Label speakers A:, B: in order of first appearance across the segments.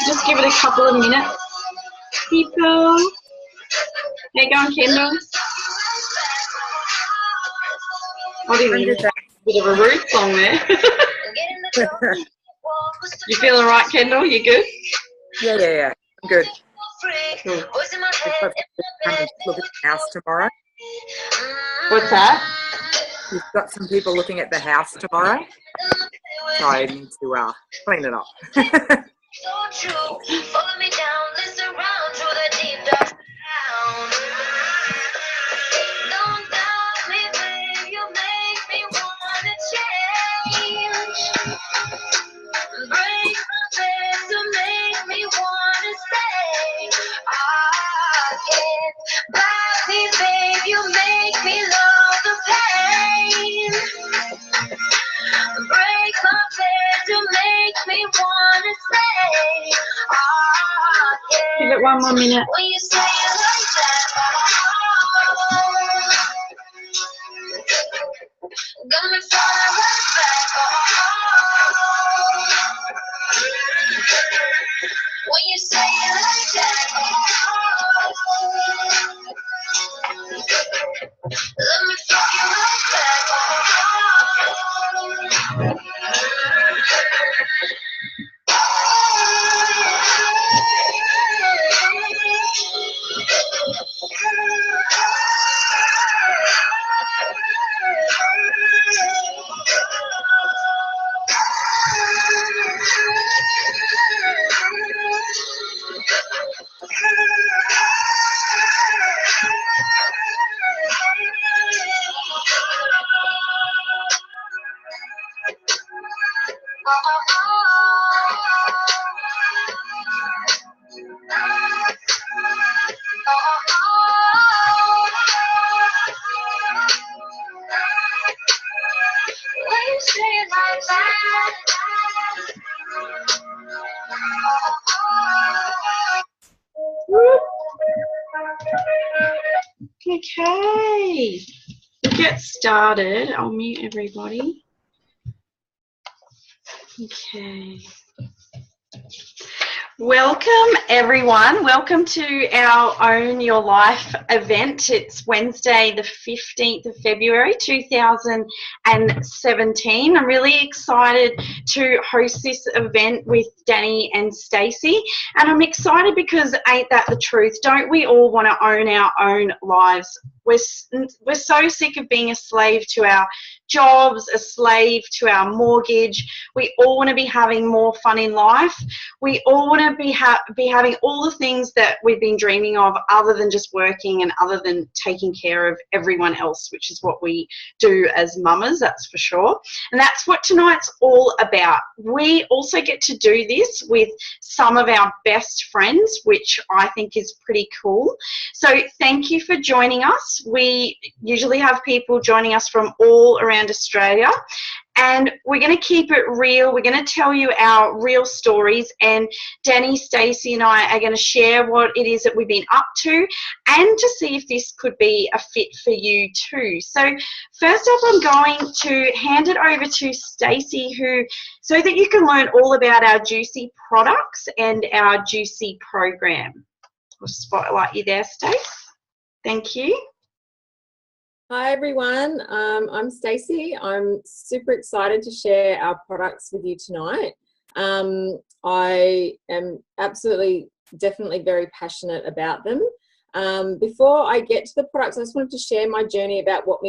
A: Just give it a couple of minutes. People. How you going, Kendall? I didn't even a bit of a root song there. You feeling right, Kendall? You good?
B: Yeah. I'm good.
A: Cool.
B: Look at the house tomorrow.
A: What's that?
B: You've got some people looking at the house tomorrow. So I need to clean it up.
A: Give it one more minute. Okay, we'll get started. I'll mute everybody. Okay. Welcome, everyone. Welcome to our Own Your Life event. It's Wednesday, the 15th of February, 2017. I'm really excited to host this event with Danny and Stacey. And I'm excited because ain't that the truth? Don't we all want to own our own lives? We're so sick of being a slave to our jobs, a slave to our mortgage. We all want to be having more fun in life. We all want to be having all the things that we've been dreaming of other than just working and other than taking care of everyone else, which is what we do as mamas, that's for sure. And that's what tonight's all about. We also get to do this with some of our best friends, which I think is pretty cool. So thank you for joining us. We usually have people joining us from all around Australia, and we're going to keep it real. We're going to tell you our real stories, and Danny, Stacey and I are going to share what it is that we've been up to and to see if this could be a fit for you too. So first up, I'm going to hand it over to Stacey, so that you can learn all about our Juicy products and our Juicy program. I'll spotlight you there, Stace. Thank you.
C: Hi everyone, I'm Stacey. I'm super excited to share our products with you tonight. I am definitely very passionate about them. Before I get to the products, I just wanted to share my journey about what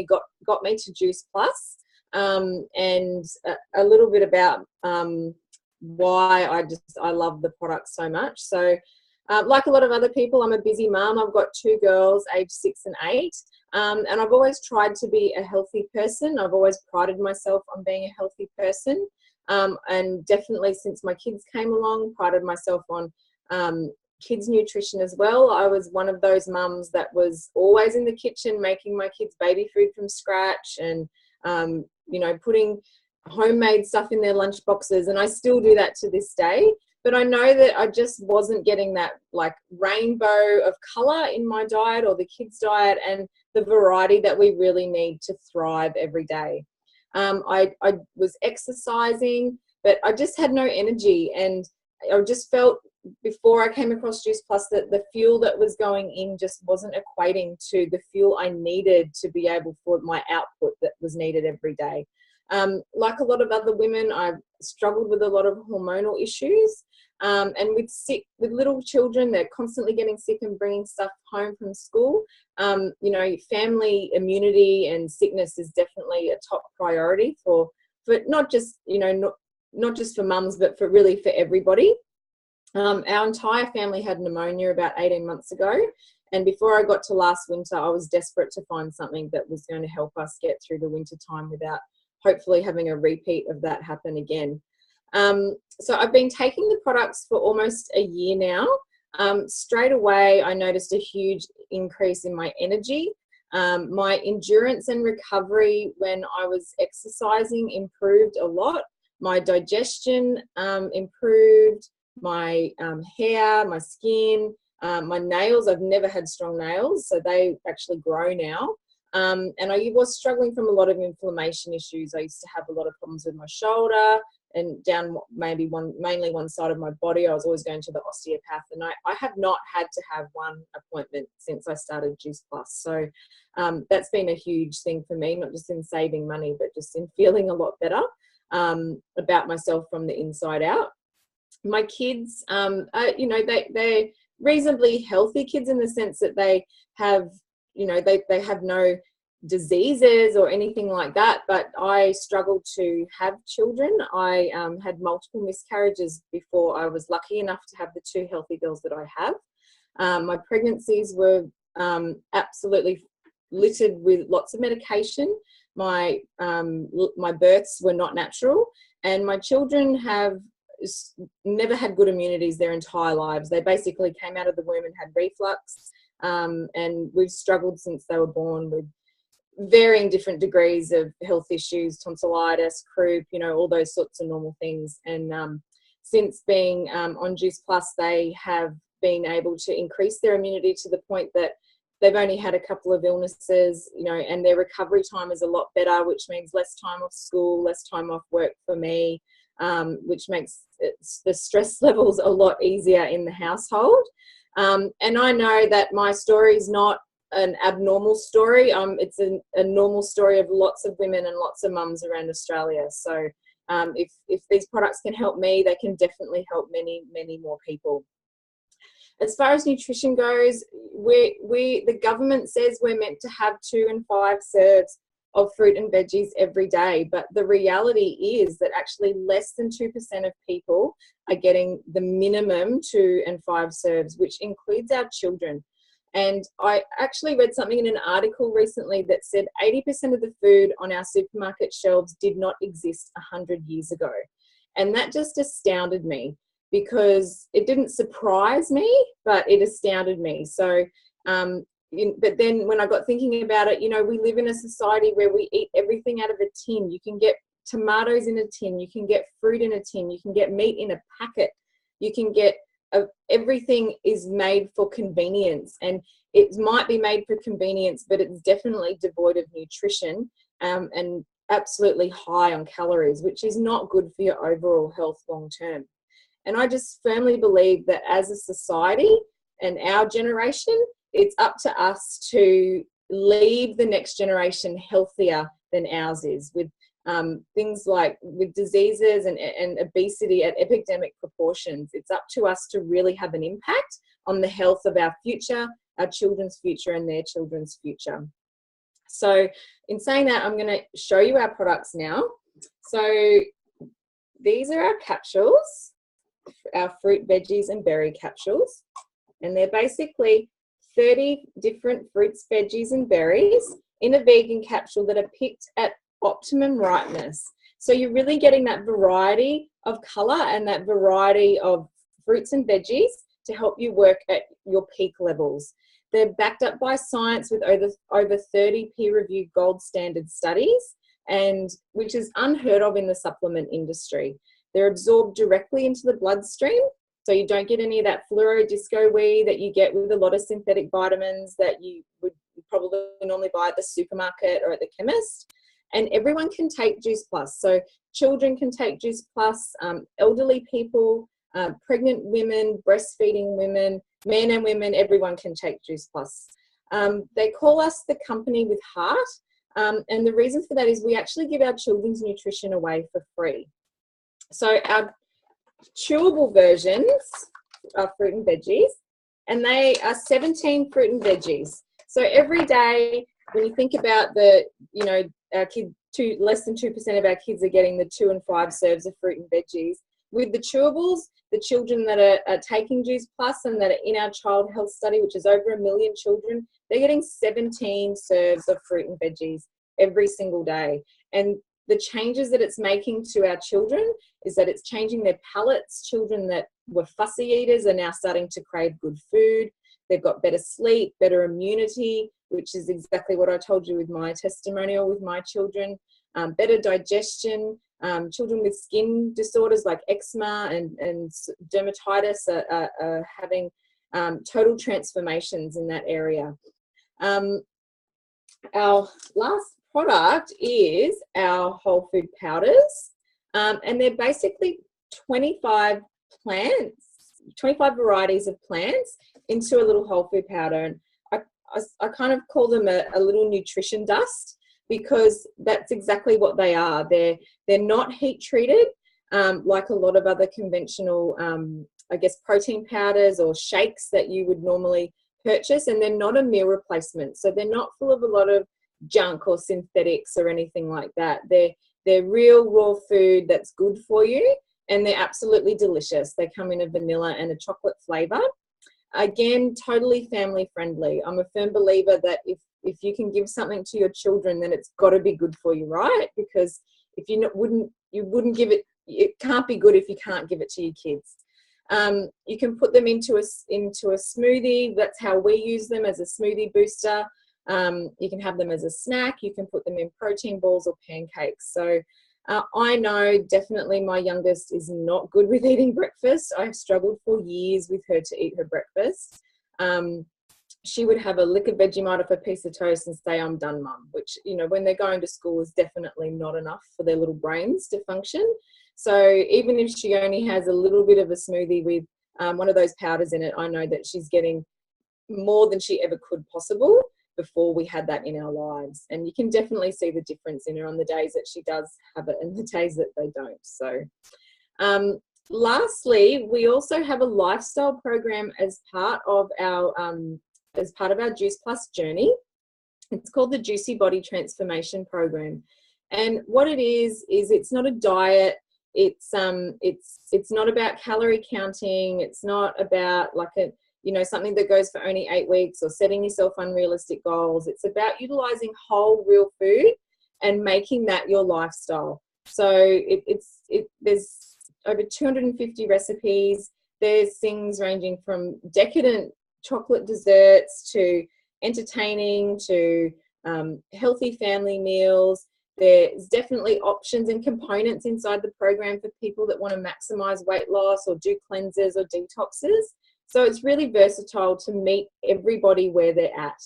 C: got me to Juice Plus, and a little bit about why I love the product so much. So like a lot of other people, I'm a busy mum. I've got two girls aged 6 and 8. And I've always tried to be a healthy person. I've always prided myself on being a healthy person. And definitely since my kids came along, prided myself on kids' nutrition as well. I was one of those mums that was always in the kitchen making my kids baby food from scratch and, putting homemade stuff in their lunch boxes. And I still do that to this day. But I know that I just wasn't getting that like rainbow of colour in my diet or the kids' diet and the variety that we really need to thrive every day. I was exercising, but I just had no energy, and I just felt before I came across Juice Plus that the fuel that was going in just wasn't equating to the fuel I needed to be able for my output that was needed every day. Like a lot of other women, I've struggled with a lot of hormonal issues. And with little children, they're constantly getting sick and bringing stuff home from school. You know, family immunity and sickness is definitely a top priority for not just, you know, not just for mums, but for really for everybody. Our entire family had pneumonia about 18 months ago. And before I got to last winter, I was desperate to find something that was going to help us get through the winter time without hopefully having a repeat of that happen again. So I've been taking the products for almost a year now. Straight away, I noticed a huge increase in my energy. My endurance and recovery when I was exercising improved a lot. My digestion improved, my hair, my skin, my nails. I've never had strong nails, so they actually grow now. And I was struggling from a lot of inflammation issues. I used to have a lot of problems with my shoulder and down mainly one side of my body. I was always going to the osteopath, and I have not had to have one appointment since I started Juice Plus. So that's been a huge thing for me, not just in saving money, but just in feeling a lot better about myself from the inside out. My kids, you know, they're reasonably healthy kids in the sense that they have, you know, they have no diseases or anything like that, but I struggled to have children. I had multiple miscarriages before I was lucky enough to have the 2 healthy girls that I have. My pregnancies were absolutely littered with lots of medication. My births were not natural, and my children have never had good immunities their entire lives. They basically came out of the womb and had reflux, and we've struggled since they were born with varying different degrees of health issues, tonsillitis, croup, you know, all those sorts of normal things. And since being on Juice Plus, they have been able to increase their immunity to the point that they've only had a couple of illnesses, you know, and their recovery time is a lot better, which means less time off school, less time off work for me, which makes the stress levels a lot easier in the household. And I know that my story is not an abnormal story. It's a normal story of lots of women and lots of mums around Australia. So if these products can help me, they can definitely help many, many more people. As far as nutrition goes, the government says we're meant to have 2 and 5 serves of fruit and veggies every day, but the reality is that actually less than 2% of people are getting the minimum 2 and 5 serves, which includes our children. And I actually read something in an article recently that said 80% of the food on our supermarket shelves did not exist 100 years ago. And that just astounded me, because it didn't surprise me, but it astounded me. So, but then when I got thinking about it, you know, we live in a society where we eat everything out of a tin. You can get tomatoes in a tin, you can get fruit in a tin, you can get meat in a packet, you can get everything is made for convenience, and it might be made for convenience, but it's definitely devoid of nutrition and absolutely high on calories, which is not good for your overall health long term. And I just firmly believe that as a society and our generation, it's up to us to leave the next generation healthier than ours is, with things like with diseases and obesity at epidemic proportions. It's up to us to really have an impact on the health of our future, our children's future, and their children's future. So in saying that, I'm going to show you our products now. So these are our capsules, our fruit, veggies, and berry capsules. And they're basically 30 different fruits, veggies, and berries in a vegan capsule that are picked at optimum ripeness. So you're really getting that variety of color and that variety of fruits and veggies to help you work at your peak levels. They're backed up by science with over 30 peer-reviewed gold standard studies, and which is unheard of in the supplement industry. They're absorbed directly into the bloodstream, so you don't get any of that fluoro disco wee that you get with a lot of synthetic vitamins that you would probably normally buy at the supermarket or at the chemist. And everyone can take Juice Plus. So children can take Juice Plus, elderly people, pregnant women, breastfeeding women, men and women, everyone can take Juice Plus. They call us the company with heart, and the reason for that is we actually give our children's nutrition away for free. So our chewable versions are fruit and veggies, and they are 17 fruit and veggies. So every day, when you think about our kids, less than 2% of our kids are getting the 2 and 5 serves of fruit and veggies. With the chewables, the children that are taking Juice Plus and that are in our child health study, which is over 1 million children, they're getting 17 serves of fruit and veggies every single day. And the changes that it's making to our children is that it's changing their palates. Children that were fussy eaters are now starting to crave good food. They've got better sleep, better immunity, which is exactly what I told you with my testimonial with my children. Better digestion. Children with skin disorders like eczema and dermatitis are having total transformations in that area. Our last product is our whole food powders, and they're basically 25 varieties of plants into a little whole food powder. And I kind of call them a little nutrition dust, because that's exactly what they are. They're not heat treated like a lot of other conventional, protein powders or shakes that you would normally purchase, and they're not a meal replacement. So they're not full of a lot of junk or synthetics or anything like that. They're real raw food that's good for you, and they're absolutely delicious. They come in a vanilla and a chocolate flavor. Again, totally family friendly. I'm a firm believer that if you can give something to your children, then it's got to be good for you, right? Because if you wouldn't give it, it can't be good if you can't give it to your kids. You can put them into a smoothie. That's how we use them, as a smoothie booster. You can have them as a snack. You can put them in protein balls or pancakes. So I know definitely my youngest is not good with eating breakfast. I've struggled for years with her to eat her breakfast. She would have a lick of Vegemite off a piece of toast and say, "I'm done, Mum," which, when they're going to school, is definitely not enough for their little brains to function. So even if she only has a little bit of a smoothie with one of those powders in it, I know that she's getting more than she ever could possible before we had that in our lives. And you can definitely see the difference in her on the days that she does have it and the days that they don't. So lastly, we also have a lifestyle program as part of our Juice Plus journey. It's called the Juicy Body Transformation Program. And what it is it's not a diet. It's not about calorie counting. It's not about like something that goes for only 8 weeks or setting yourself unrealistic goals. It's about utilizing whole real food and making that your lifestyle. So there's over 250 recipes. There's things ranging from decadent chocolate desserts to entertaining to healthy family meals. There's definitely options and components inside the program for people that want to maximize weight loss or do cleanses or detoxes. So it's really versatile to meet everybody where they're at.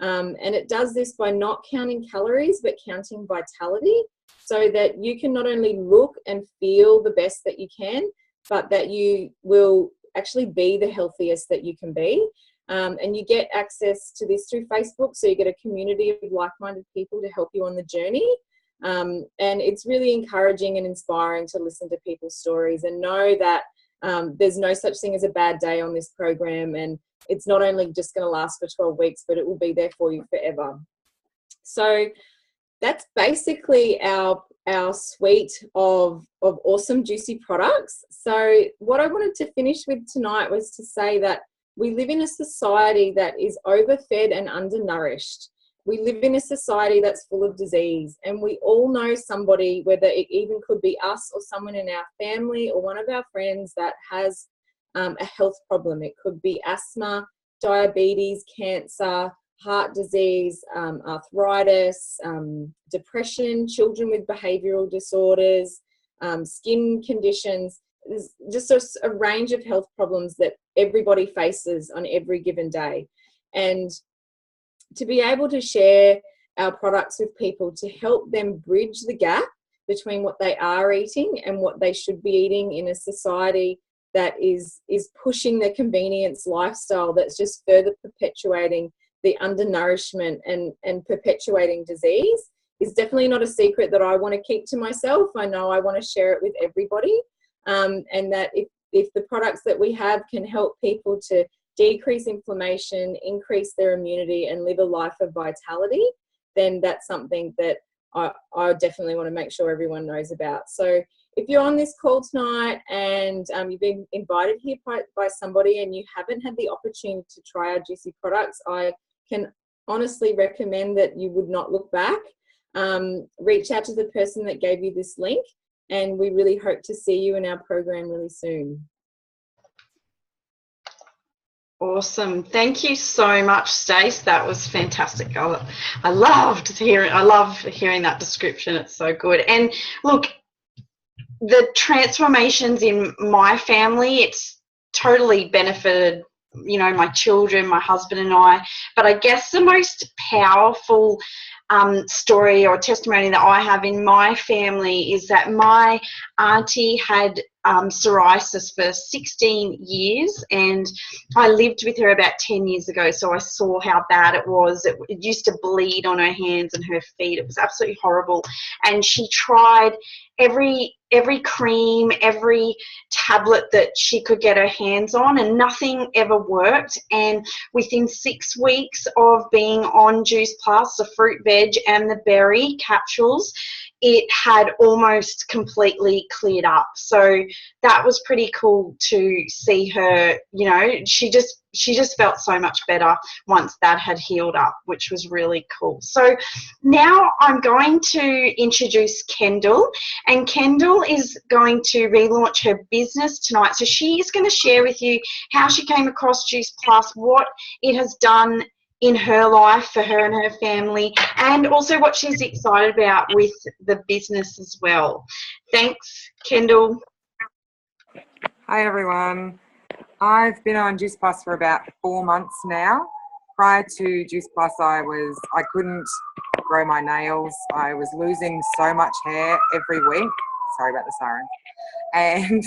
C: And it does this by not counting calories, but counting vitality, so that you can not only look and feel the best that you can, but that you will actually be the healthiest that you can be. And you get access to this through Facebook. So you get a community of like-minded people to help you on the journey. And it's really encouraging and inspiring to listen to people's stories and know that there's no such thing as a bad day on this program, and it's not only just going to last for 12 weeks, but it will be there for you forever. So that's basically our suite of awesome juicy products. So what I wanted to finish with tonight was to say that we live in a society that is overfed and undernourished. We live in a society that's full of disease, and we all know somebody, whether it even could be us or someone in our family or one of our friends, that has a health problem. It could be asthma, diabetes, cancer, heart disease, arthritis, depression, children with behavioural disorders, skin conditions. There's just a range of health problems that everybody faces on every given day. And to be able to share our products with people to help them bridge the gap between what they are eating and what they should be eating in a society that is pushing the convenience lifestyle that's just further perpetuating the undernourishment and perpetuating disease is definitely not a secret that I want to keep to myself. I know I want to share it with everybody, and that if the products that we have can help people to decrease inflammation, increase their immunity, and live a life of vitality, then that's something that I definitely want to make sure everyone knows about. So if you're on this call tonight and you've been invited here by somebody and you haven't had the opportunity to try our Juicy products, I can honestly recommend that you would not look back. Reach out to the person that gave you this link, and we really hope to see you in our program really soon.
A: Awesome. Thank you so much, Stace. That was fantastic. I love hearing that description. It's so good. And look, the transformations in my family, it's totally benefited, you know, my children, my husband and I. But I guess the most powerful story or testimony that I have in my family is that my auntie had psoriasis for 16 years, and I lived with her about 10 years ago, so I saw how bad it was. It used to bleed on her hands and her feet. It was absolutely horrible, and she tried every cream, every tablet that she could get her hands on, and nothing ever worked. And within 6 weeks of being on Juice Plus, the fruit, veg and the berry capsules, it had almost completely cleared up. So that was pretty cool to see her, you know, she just felt so much better once that had healed up, which was really cool. So now I'm going to introduce Kendall, and Kendall is going to relaunch her business tonight. So she is going to share with you how she came across Juice Plus, what it has done in her life for her and her family, and also what she's excited about with the business as well. Thanks, Kendall.
B: Hi everyone. I've been on Juice Plus for about 4 months now. Prior to Juice Plus, I couldn't grow my nails. I was losing so much hair every week. Sorry about the siren. And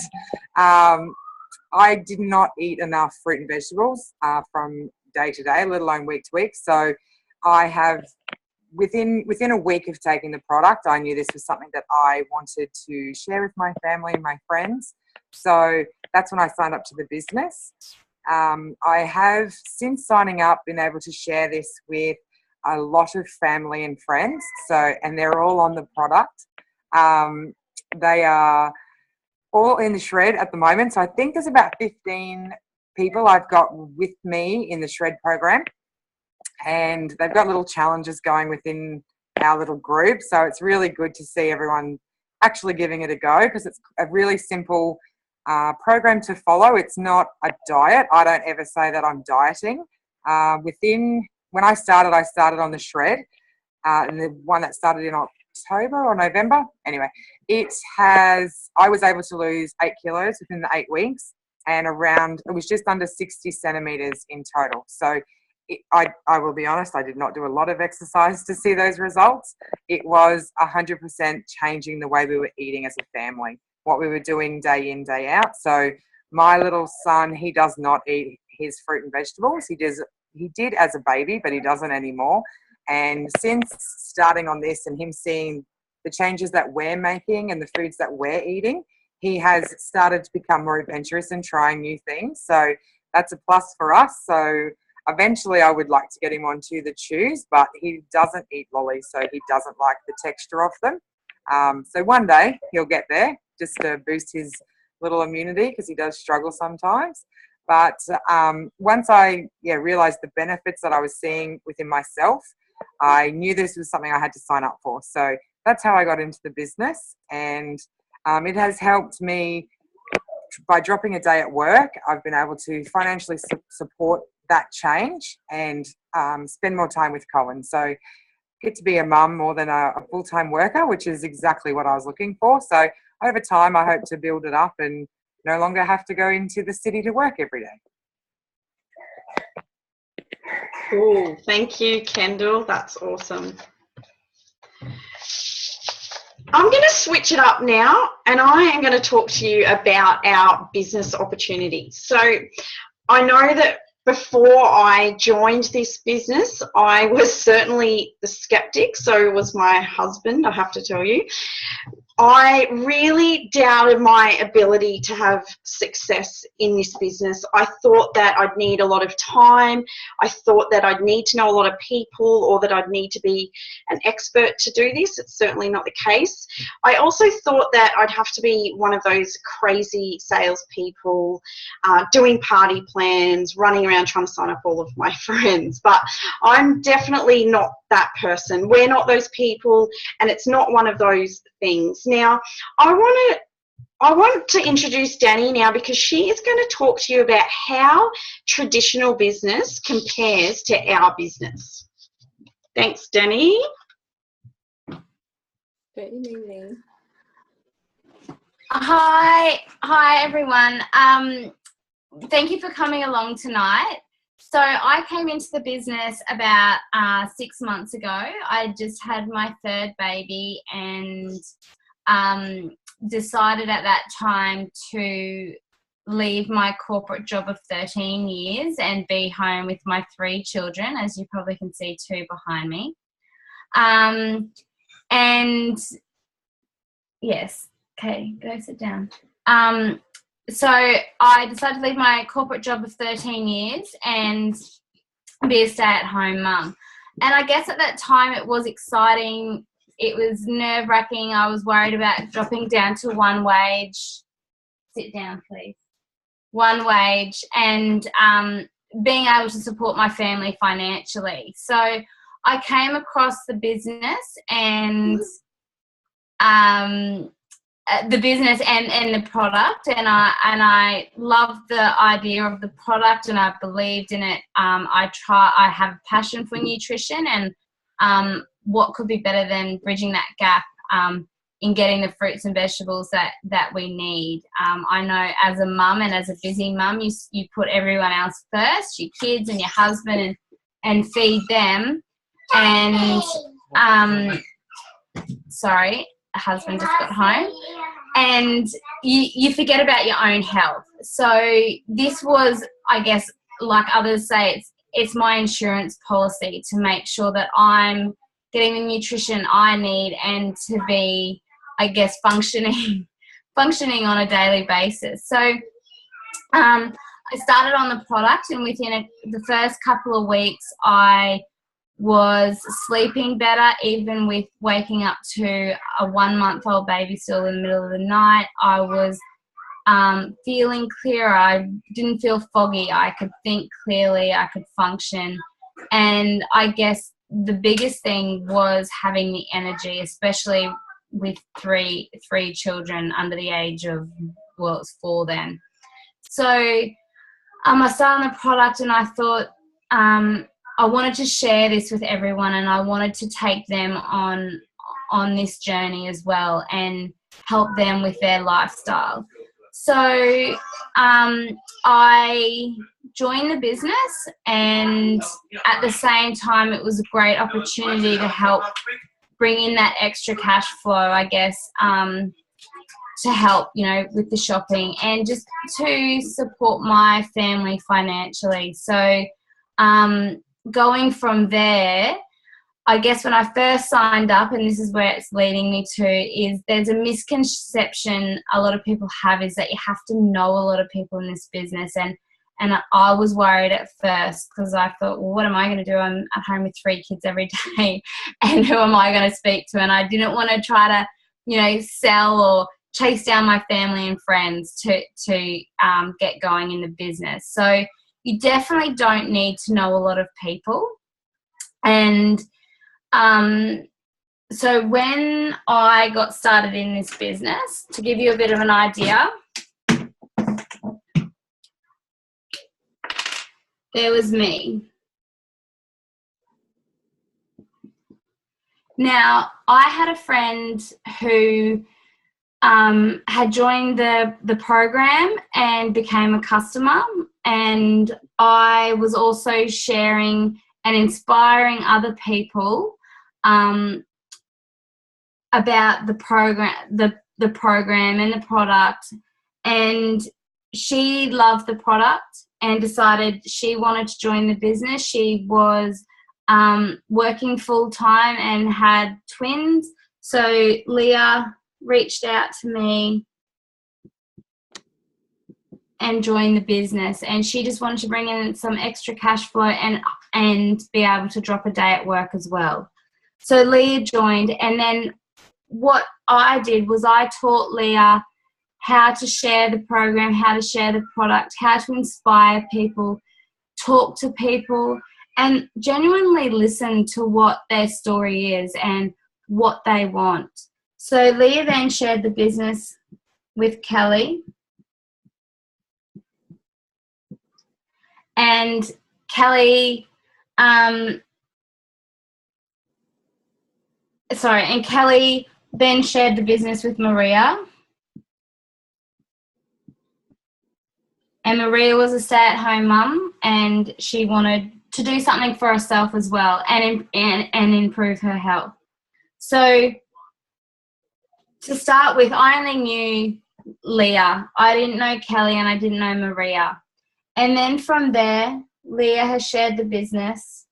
B: I did not eat enough fruit and vegetables from day to day, let alone week to week. So I have, within a week of taking the product, I knew this was something that I wanted to share with my family and my friends. So that's when I signed up to the business. I have, since signing up, been able to share this with a lot of family and friends. So, and they're all on the product. They are all in the shred at the moment. So I think there's about 15 people I've got with me in the shred program, and they've got little challenges going within our little group. So it's really good to see everyone actually giving it a go, because it's a really simple program to follow. It's not a diet. I don't ever say that I'm dieting. When I started on the shred, and the one that started in October or November. Anyway, I was able to lose 8 kilos within the 8 weeks, and it was just under 60 centimeters in total. So I will be honest, I did not do a lot of exercise to see those results. It was 100% changing the way we were eating as a family, what we were doing day in, day out. So my little son, he does not eat his fruit and vegetables. He did as a baby, but he doesn't anymore. And since starting on this and him seeing the changes that we're making and the foods that we're eating, he has started to become more adventurous and trying new things. So that's a plus for us. So eventually I would like to get him onto the chews, but he doesn't eat lollies, so he doesn't like the texture of them. So one day he'll get there, just to boost his little immunity, because he does struggle sometimes. But once I realised the benefits that I was seeing within myself, I knew this was something I had to sign up for. So that's how I got into the business, and it has helped me by dropping a day at work. I've been able to financially support that change and spend more time with Cohen. So get to be a mum more than a full-time worker, which is exactly what I was looking for. So over time, I hope to build it up and no longer have to go into the city to work every day.
A: Cool. Thank you, Kendall. That's awesome. I'm going to switch it up now, and I am going to talk to you about our business opportunities. So I know that before I joined this business, I was certainly the skeptic. So was my husband, I have to tell you. I really doubted my ability to have success in this business. I thought that I'd need a lot of time. I thought that I'd need to know a lot of people, or that I'd need to be an expert to do this. It's certainly not the case. I also thought that I'd have to be one of those crazy salespeople, doing party plans, running around trying to sign up all of my friends. But I'm definitely not that person. We're not those people, and it's not one of those things. Now, I want to introduce Danny now, because she is going to talk to you about how traditional business compares to our business. Thanks, Danny.
D: Hi everyone. Thank you for coming along tonight. So I came into the business about 6 months ago. I just had my third baby, and decided at that time to leave my corporate job of 13 years and be home with my 3 children, as you probably can see 2 behind me. And yes, okay, go sit down. So I decided to leave my corporate job of 13 years and be a stay-at-home mum. And I guess at that time it was exciting. It was nerve-wracking. I was worried about dropping down to 1 wage. Sit down, please. 1 wage, and being able to support my family financially. So I came across the business and the product, and I loved the idea of the product, and I believed in it. I have a passion for nutrition, and what could be better than bridging that gap in getting the fruits and vegetables that we need. I know as a mum, and as a busy mum, you put everyone else first, your kids and your husband, and feed them. And sorry, a husband just got home. And you forget about your own health. So this was, I guess, like others say, it's my insurance policy to make sure that I'm getting the nutrition I need, and to be, I guess, functioning on a daily basis. So I started on the product, and within the first couple of weeks I was sleeping better, even with waking up to a 1-month-old baby still in the middle of the night. I was feeling clearer. I didn't feel foggy. I could think clearly. I could function. And I guess the biggest thing was having the energy, especially with three children under the age of, well, it's 4 then. So I started on the product, and I thought I wanted to share this with everyone, and I wanted to take them on this journey as well and help them with their lifestyle. So I joined the business, and at the same time it was a great opportunity to help bring in that extra cash flow, I guess, to help, with the shopping, and just to support my family financially. So going from there, I guess when I first signed up, and this is where it's leading me to, is there's a misconception a lot of people have, is that you have to know a lot of people in this business. And I was worried at first, because I thought, well, what am I going to do? I'm at home with 3 kids every day, and who am I going to speak to? And I didn't want to try to, sell or chase down my family and friends to get going in the business. So you definitely don't need to know a lot of people. And so when I got started in this business, to give you a bit of an idea, there was me. Now, I had a friend who had joined the program and became a customer, and I was also sharing and inspiring other people about the program, the program and the product, and she loved the product and decided she wanted to join the business. She was working full-time and had twins, so Leah reached out to me and join the business, and she just wanted to bring in some extra cash flow and be able to drop a day at work as well. So Leah joined, and then what I did was I taught Leah how to share the program, how to share the product, how to inspire people, talk to people, and genuinely listen to what their story is and what they want. So Leah then shared the business with Kelly, and Kelly then shared the business with Maria. And Maria was a stay-at-home mum, and she wanted to do something for herself as well and improve her health. So to start with, I only knew Leah. I didn't know Kelly and I didn't know Maria. And then from there, Leah has shared the business.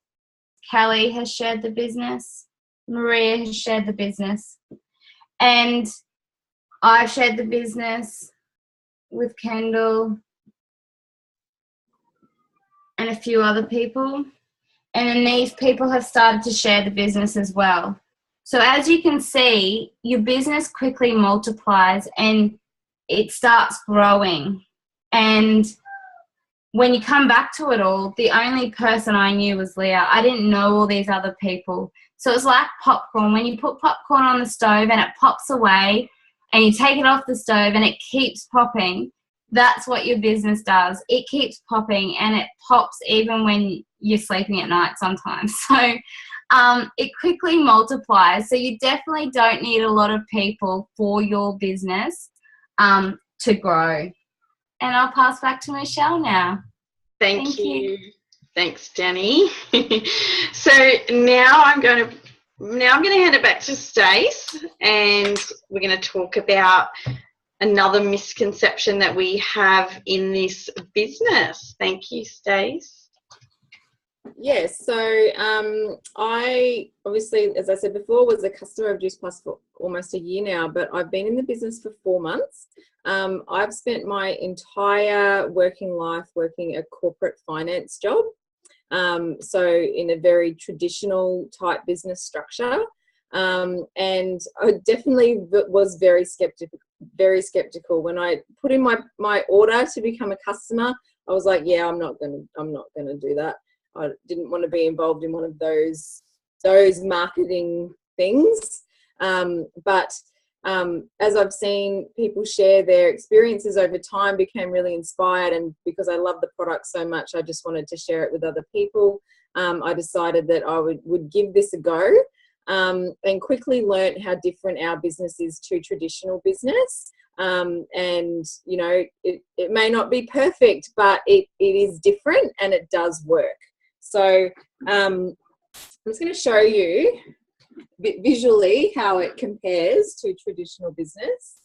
D: Kelly has shared the business. Maria has shared the business. And I've shared the business with Kendall and a few other people. And then these people have started to share the business as well. So as you can see, your business quickly multiplies and it starts growing. And when you come back to it all, the only person I knew was Leah. I didn't know all these other people. So it's like popcorn. When you put popcorn on the stove and it pops away and you take it off the stove and it keeps popping, that's what your business does. It keeps popping, and it pops even when you're sleeping at night sometimes. So it quickly multiplies. So you definitely don't need a lot of people for your business to grow. And I'll pass back to Michelle now.
A: Thank you. Thanks, Danny. So now I'm going to hand it back to Stace, and we're going to talk about another misconception that we have in this business. Thank you, Stace.
C: Yes, so I obviously, as I said before, was a customer of Juice Plus for almost a year now, but I've been in the business for 4 months. I've spent my entire working life working a corporate finance job, so in a very traditional type business structure, and I definitely was very skeptical when I put in my order to become a customer. I was like, yeah, I'm not gonna do that. I didn't want to be involved in one of those marketing things. But as I've seen people share their experiences over time, became really inspired, and because I love the product so much, I just wanted to share it with other people. I decided that I would give this a go, and quickly learnt how different our business is to traditional business. And you know, it may not be perfect, but it is different and it does work. So I'm just going to show you visually how it compares to traditional business.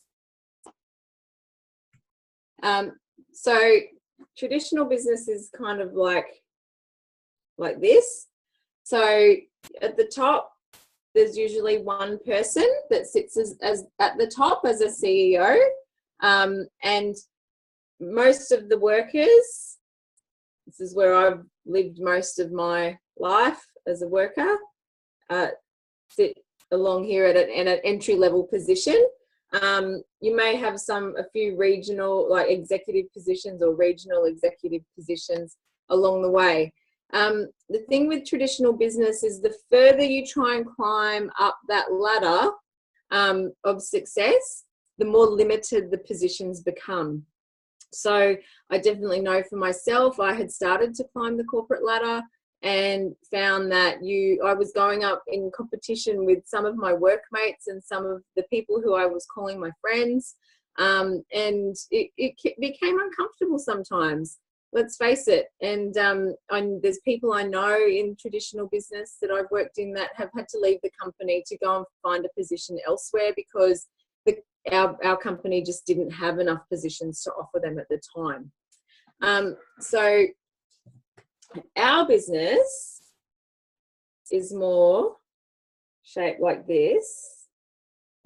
C: So traditional business is kind of like this. So at the top, there's usually one person that sits as at the top as a CEO, and most of the workers, this is where I've lived most of my life as a worker, sit along here at an entry-level position. You may have a few regional, like executive positions or regional executive positions along the way. The thing with traditional business is the further you try and climb up that ladder of success, the more limited the positions become. So I definitely know for myself, I had started to climb the corporate ladder and found that I was going up in competition with some of my workmates and some of the people who I was calling my friends, and it became uncomfortable sometimes. let's face it. And there's people I know in traditional business that I've worked in that have had to leave the company to go and find a position elsewhere because our company just didn't have enough positions to offer them at the time. So our business is more shaped like this.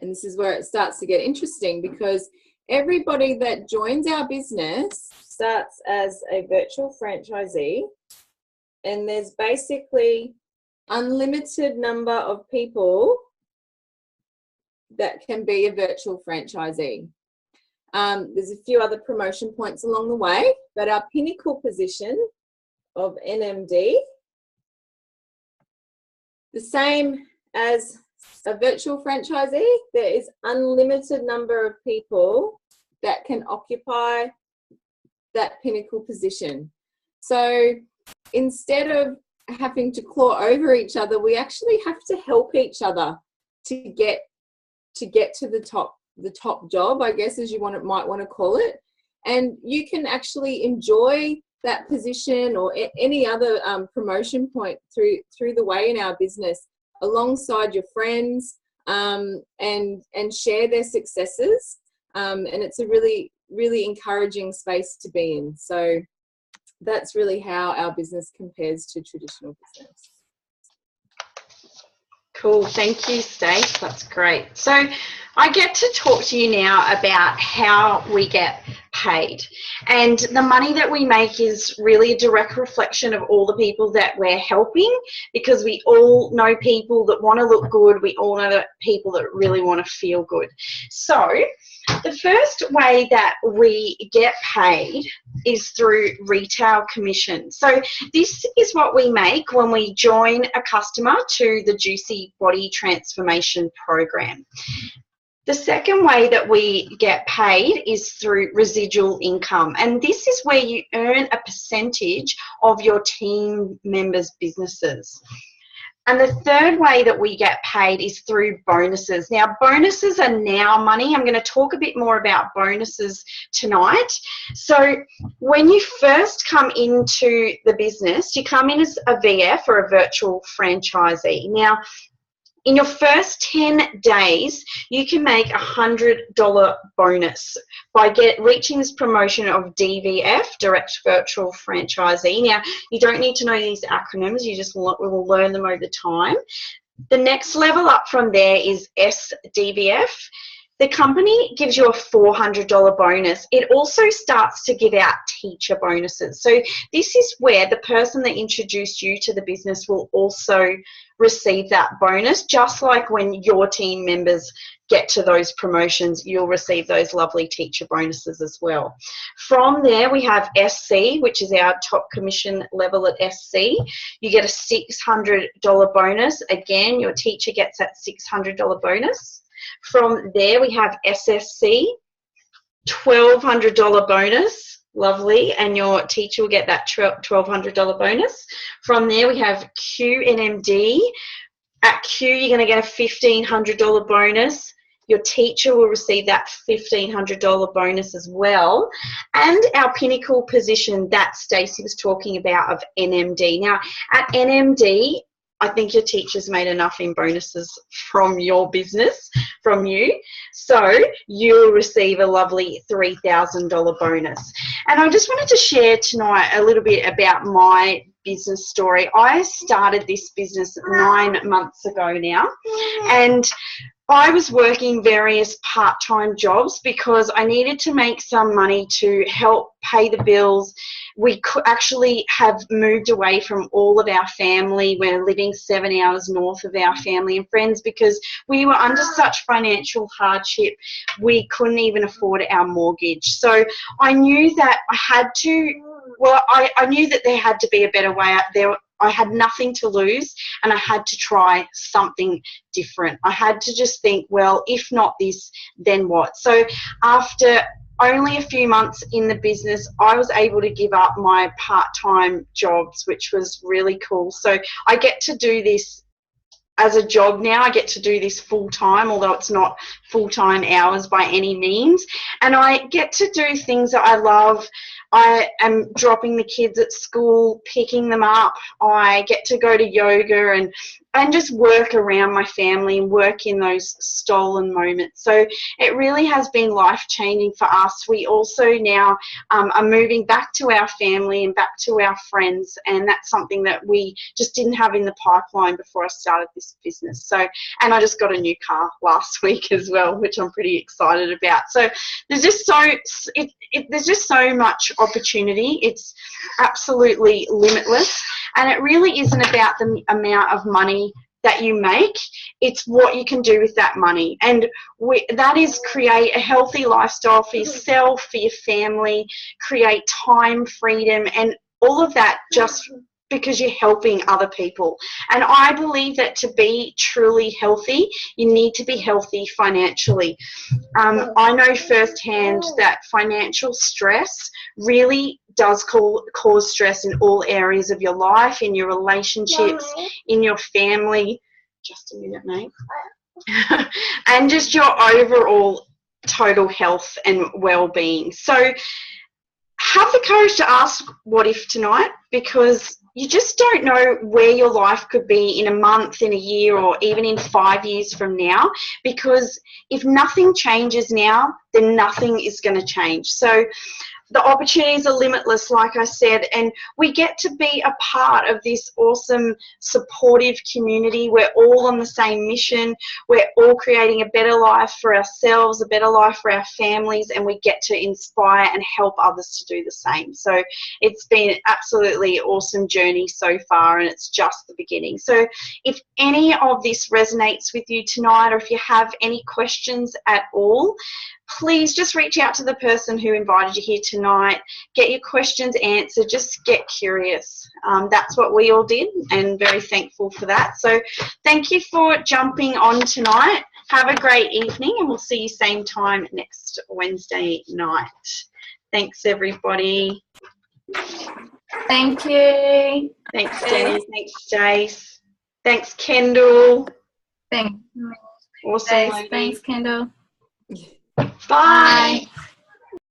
C: And this is where it starts to get interesting, because everybody that joins our business starts as a virtual franchisee, and there's basically unlimited number of people that can be a virtual franchisee. There's a few other promotion points along the way, but our pinnacle position of NMD, the same as a virtual franchisee, there is unlimited number of people that can occupy that pinnacle position. So instead of having to claw over each other, we actually have to help each other to get to the top job, I guess, as you might want to call it. And you can actually enjoy that position or any other promotion point through the way in our business alongside your friends, and share their successes. And it's a really, really encouraging space to be in. So that's really how our business compares to traditional business.
A: Cool, thank you, Stace. That's great. So I get to talk to you now about how we get paid. And the money that we make is really a direct reflection of all the people that we're helping, because we all know people that want to look good. We all know that people that really want to feel good. So the first way that we get paid is through retail commission. So this is what we make when we join a customer to the Juicy Body Transformation Program. The second way that we get paid is through residual income, and this is where you earn a percentage of your team members' businesses. And the third way that we get paid is through bonuses. Now, bonuses are now money. I'm going to talk a bit more about bonuses tonight. So when you first come into the business, you come in as a VF or a virtual franchisee. Now, in your first 10 days, you can make a $100 bonus by reaching this promotion of DVF, Direct Virtual Franchisee. Now, you don't need to know these acronyms. You just will learn them over time. The next level up from there is SDVF. The company gives you a $400 bonus. It also starts to give out teacher bonuses. So this is where the person that introduced you to the business will also receive that bonus, just like when your team members get to those promotions, you'll receive those lovely teacher bonuses as well. From there, we have SC, which is our top commission level at SC. You get a $600 bonus. Again, your teacher gets that $600 bonus. From there, we have SSC, $1,200 bonus. Lovely. And your teacher will get that $1,200 bonus. From there, we have QNMD. At Q, you're going to get a $1,500 bonus. Your teacher will receive that $1,500 bonus as well. And our pinnacle position that Stacey was talking about of NMD. Now, at NMD, I think your teacher's made enough in bonuses from your business, from you. So you'll receive a lovely $3,000 bonus. And I just wanted to share tonight a little bit about my business story. I started this business 9 months ago now, and I was working various part-time jobs because I needed to make some money to help pay the bills. We could actually have moved away from all of our family. We're living 7 hours north of our family and friends because we were under such financial hardship. We couldn't even afford our mortgage. So I knew that I had to, I knew that there had to be a better way out there. I had nothing to lose and I had to try something different. I had to just think, well, if not this, then what? So after only a few months in the business, I was able to give up my part-time jobs, which was really cool. So I get to do this as a job now. I get to do this full-time, although it's not full-time hours by any means. And I get to do things that I love. I am dropping the kids at school, picking them up. I get to go to yoga and just work around my family and work in those stolen moments. So it really has been life-changing for us. We also now are moving back to our family and back to our friends, and that's something that we just didn't have in the pipeline before I started this business. So, and I just got a new car last week as well, which I'm pretty excited about. So there's just there's just so much opportunity. It's absolutely limitless, and it really isn't about the amount of money that you make, it's what you can do with that money. And that is create a healthy lifestyle for yourself, for your family, create time, freedom, and all of that just because you're helping other people. And I believe that to be truly healthy, you need to be healthy financially. I know firsthand that financial stress really does cause stress in all areas of your life, in your relationships, in your family. Just a minute, mate. And just your overall total health and well-being. So have the courage to ask what if tonight, because you just don't know where your life could be in a month, in a year, or even in 5 years from now. Because if nothing changes now, then nothing is going to change. So the opportunities are limitless, like I said, and we get to be a part of this awesome, supportive community. We're all on the same mission. We're all creating a better life for ourselves, a better life for our families, and we get to inspire and help others to do the same. So it's been an absolutely awesome journey so far, and it's just the beginning. So if any of this resonates with you tonight, or if you have any questions at all, please just reach out to the person who invited you here tonight. Get your questions answered. Just get curious. That's what we all did, and very thankful for that. So thank you for jumping on tonight. Have a great evening, and we'll see you same time next Wednesday night. Thanks, everybody.
D: Thank you.
A: Thanks, Danny. Thanks, Jace. Thanks, Kendall.
D: Thanks.
A: Awesome.
D: Thanks, Kendall.
A: Bye.